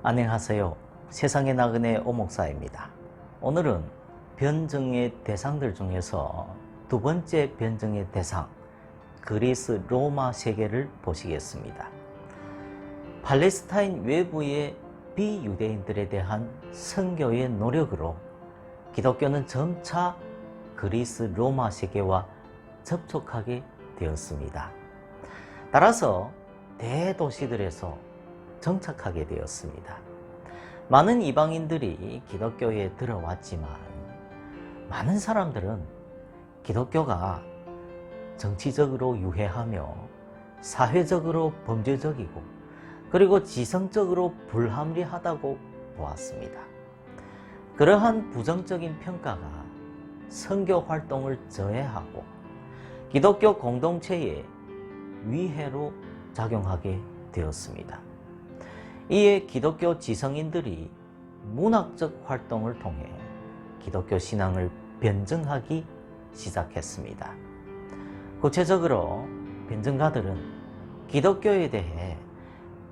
안녕하세요. 세상의 나그네 오목사입니다. 오늘은 변증의 대상들 중에서 두 번째 변증의 대상, 그리스 로마 세계를 보시겠습니다. 팔레스타인 외부의 비유대인들에 대한 선교의 노력으로 기독교는 점차 그리스 로마 세계와 접촉하게 되었습니다. 따라서 대도시들에서 정착하게 되었습니다. 많은 이방인들이 기독교에 들어왔지만 많은 사람들은 기독교가 정치적으로 유해하며 사회적으로 범죄적이고 그리고 지성적으로 불합리하다고 보았습니다. 그러한 부정적인 평가가 선교 활동을 저해하고 기독교 공동체에 위해로 작용하게 되었습니다. 이에 기독교 지성인들이 문학적 활동을 통해 기독교 신앙을 변증하기 시작했습니다. 구체적으로 변증가들은 기독교에 대해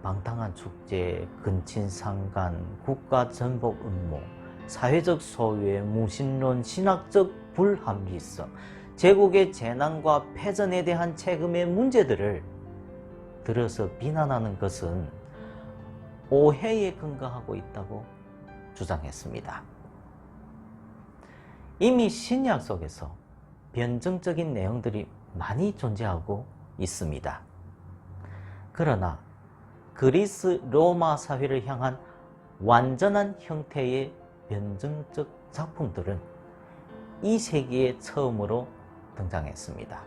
방탕한 축제, 근친상간, 국가전복 음모, 사회적 소외, 무신론, 신학적 불합리성, 제국의 재난과 패전에 대한 책임의 문제들을 들어서 비난하는 것은 오해에 근거하고 있다고 주장했습니다. 이미 신약 속에서 변증적인 내용들이 많이 존재하고 있습니다. 그러나 그리스 로마 사회를 향한 완전한 형태의 변증적 작품들은 이 세기에 처음으로 등장했습니다.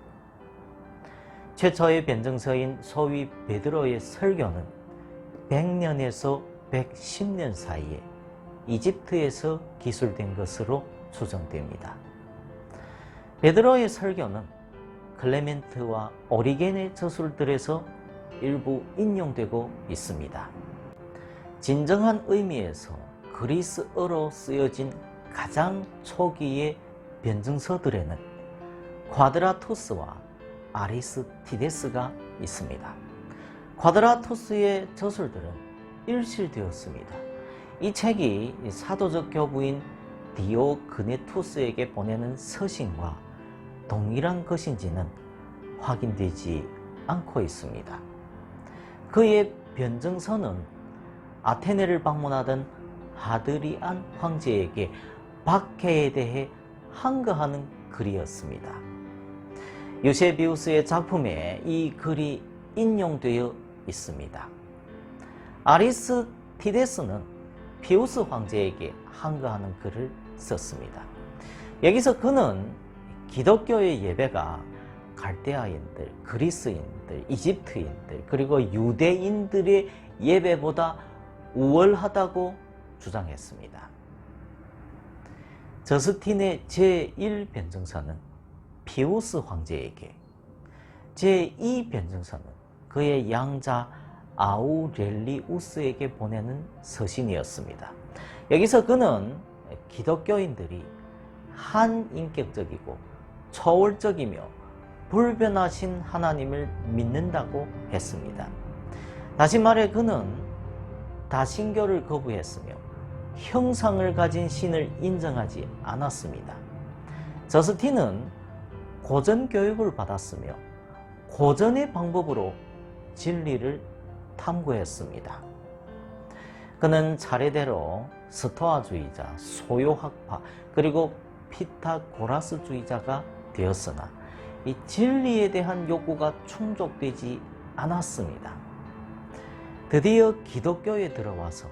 최초의 변증서인 소위 베드로의 설교는 100년에서 110년 사이에 이집트에서 기술된 것으로 추정됩니다. 베드로의 설교는 클레멘트와 오리겐의 저술들에서 일부 인용되고 있습니다. 진정한 의미에서 그리스어로 쓰여진 가장 초기의 변증서들에는 쿼드라투스와 아리스티데스가 있습니다. 쿼드라투스의 저술들은 일실되었습니다. 이 책이 사도적 교부인 디오그네투스에게 보내는 서신과 동일한 것인지는 확인되지 않고 있습니다. 그의 변증서는 아테네를 방문하던 하드리안 황제에게 박해에 대해 항거하는 글이었습니다. 유세비우스의 작품에 이 글이 인용되어 있습니다. 아리스티데스는 피우스 황제에게 항거하는 글을 썼습니다. 여기서 그는 기독교의 예배가 갈대아인들, 그리스인들, 이집트인들, 그리고 유대인들의 예배보다 우월하다고 주장했습니다. 저스틴의 제1변증서는 피우스 황제에게, 제2변증서는 그의 양자 아우렐리우스에게 보내는 서신이었습니다. 여기서 그는 기독교인들이 한인격적이고 초월적이며 불변하신 하나님을 믿는다고 했습니다. 다시 말해 그는 다신교를 거부했으며 형상을 가진 신을 인정하지 않았습니다. 저스틴은 고전 교육을 받았으며 고전의 방법으로 진리를 탐구했습니다. 그는 차례대로 스토아주의자, 소요학파, 그리고 피타고라스주의자가 되었으나 이 진리에 대한 욕구가 충족되지 않았습니다. 드디어 기독교에 들어와서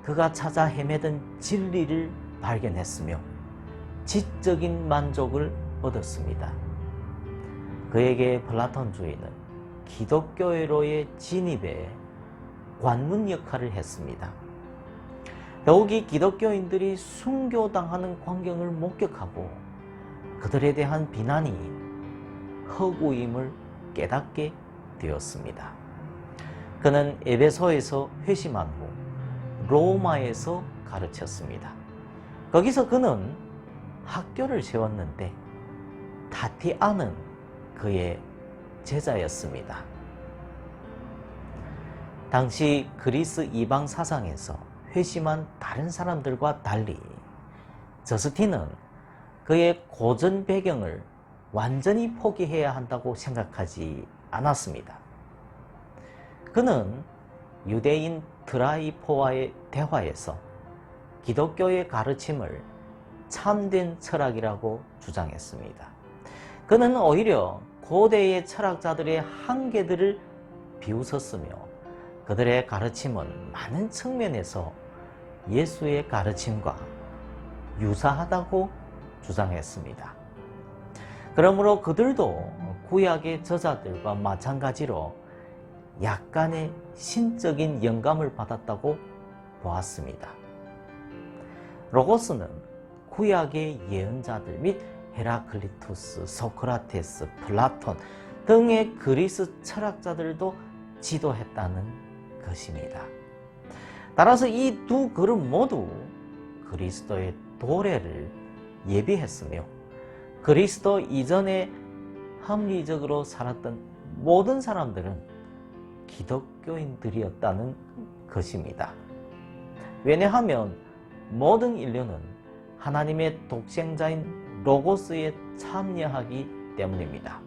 그가 찾아 헤매던 진리를 발견했으며 지적인 만족을 얻었습니다. 그에게 플라톤주의는 기독교로의 진입에 관문 역할을 했습니다. 더욱이 기독교인들이 순교당하는 광경을 목격하고 그들에 대한 비난이 허구임을 깨닫게 되었습니다. 그는 에베소에서 회심한 후 로마에서 가르쳤습니다. 거기서 그는 학교를 세웠는데 타티아는 그의 제자였습니다. 당시 그리스 이방 사상에서 회심한 다른 사람들과 달리 저스틴은 그의 고전 배경을 완전히 포기해야 한다고 생각하지 않았습니다. 그는 유대인 드라이포와의 대화에서 기독교의 가르침을 참된 철학이라고 주장했습니다. 그는 오히려 고대의 철학자들의 한계들을 비웃었으며 그들의 가르침은 많은 측면에서 예수의 가르침과 유사하다고 주장했습니다. 그러므로 그들도 구약의 저자들과 마찬가지로 약간의 신적인 영감을 받았다고 보았습니다. 로고스는 구약의 예언자들 및 헤라클리투스, 소크라테스, 플라톤 등의 그리스 철학자들도 지도했다는 것입니다. 따라서 이 두 그룹 모두 그리스도의 도래를 예비했으며 그리스도 이전에 합리적으로 살았던 모든 사람들은 기독교인들이었다는 것입니다. 왜냐하면 모든 인류는 하나님의 독생자인 로고스에 참여하기 때문입니다.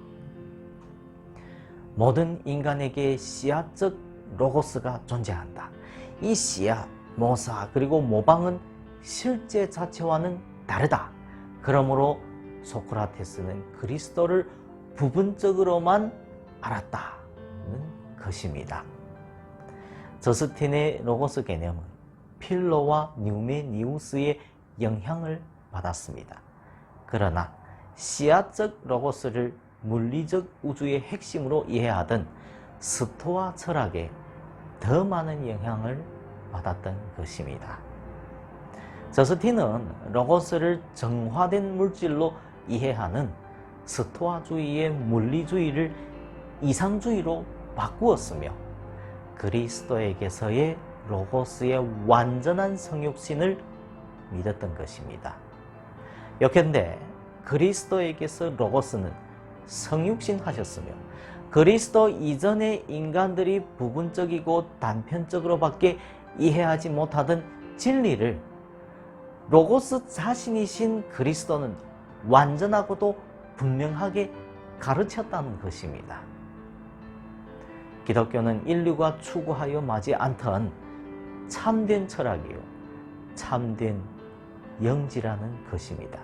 모든 인간에게 씨앗적 로고스가 존재한다. 이 씨앗, 모사, 그리고 모방은 실제 자체와는 다르다. 그러므로 소크라테스는 그리스도를 부분적으로만 알았다는 것입니다. 저스틴의 로고스 개념은 필로와 뉴메니우스의 영향을 받았습니다. 그러나 씨앗적 로고스를 물리적 우주의 핵심으로 이해하던 스토아 철학에 더 많은 영향을 받았던 것입니다. 저스틴은 로고스를 정화된 물질로 이해하는 스토아주의의 물리주의를 이상주의로 바꾸었으며 그리스도에게서의 로고스의 완전한 성육신을 믿었던 것입니다. 역현대 그리스도에게서 로고스는 성육신하셨으며 그리스도 이전의 인간들이 부분적이고 단편적으로밖에 이해하지 못하던 진리를 로고스 자신이신 그리스도는 완전하고도 분명하게 가르쳤다는 것입니다. 기독교는 인류가 추구하여 마지 않던 참된 철학이요 참된 영지라는 것입니다.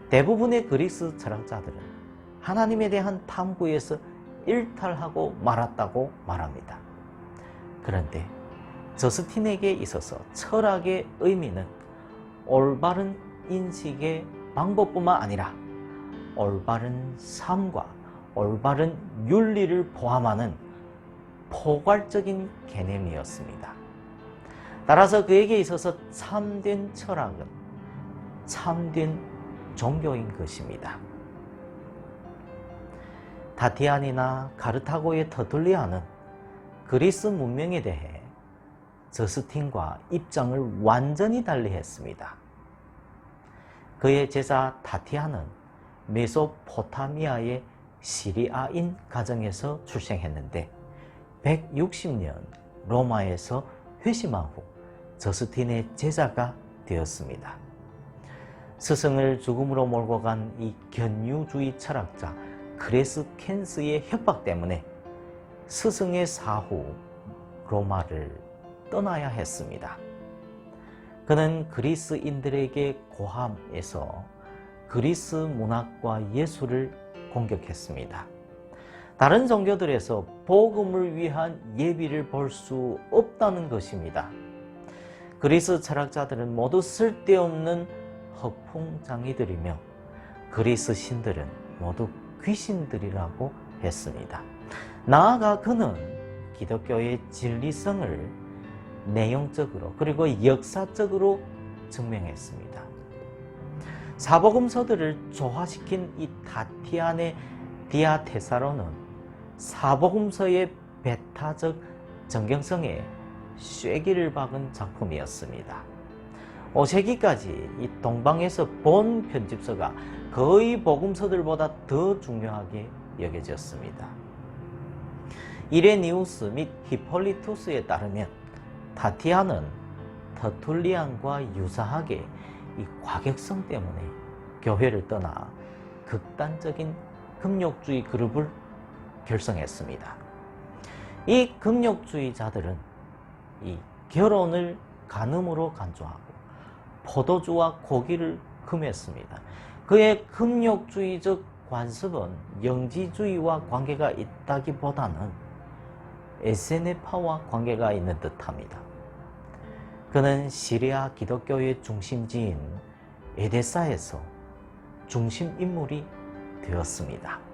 대부분의 그리스 철학자들은 하나님에 대한 탐구에서 일탈하고 말았다고 말합니다. 그런데 저스틴에게 있어서 철학의 의미는 올바른 인식의 방법뿐만 아니라 올바른 삶과 올바른 윤리를 포함하는 포괄적인 개념이었습니다. 따라서 그에게 있어서 참된 철학은 참된 종교인 것입니다. 다티안이나 카르타고의 터툴리안은 그리스 문명에 대해 저스틴과 입장을 완전히 달리했습니다. 그의 제자 다티안은 메소포타미아의 시리아인 가정에서 출생했는데 160년 로마에서 회심한 후 저스틴의 제자가 되었습니다. 스승을 죽음으로 몰고 간 이 견유주의 철학자 크레스켄스의 협박 때문에 스승의 사후 로마를 떠나야 했습니다. 그는 그리스인들에게 고함해서 그리스 문학과 예술을 공격했습니다. 다른 종교들에서 복음을 위한 예비를 볼 수 없다는 것입니다. 그리스 철학자들은 모두 쓸데없는 허풍장이들이며 그리스 신들은 모두 귀신들이라고 했습니다. 나아가 그는 기독교의 진리성을 내용적으로 그리고 역사적으로 증명했습니다. 사복음서들을 조화시킨 이 다티안의 디아테사로는 사복음서의 배타적 정경성에 쐐기를 박은 작품이었습니다. 5세기까지 이 동방에서 본 편집서가 거의 복음서들보다 더 중요하게 여겨졌습니다. 이레니우스 및 히폴리투스에 따르면 타티아는 터툴리안과 유사하게 이 과격성 때문에 교회를 떠나 극단적인 금욕주의 그룹을 결성했습니다. 이 금욕주의자들은 이 결혼을 간음으로 간주하고 포도주와 고기를 금했습니다. 그의 금욕주의적 관습은 영지주의와 관계가 있다기보다는 에세네파와 관계가 있는 듯합니다. 그는 시리아 기독교의 중심지인 에데사에서 중심 인물이 되었습니다.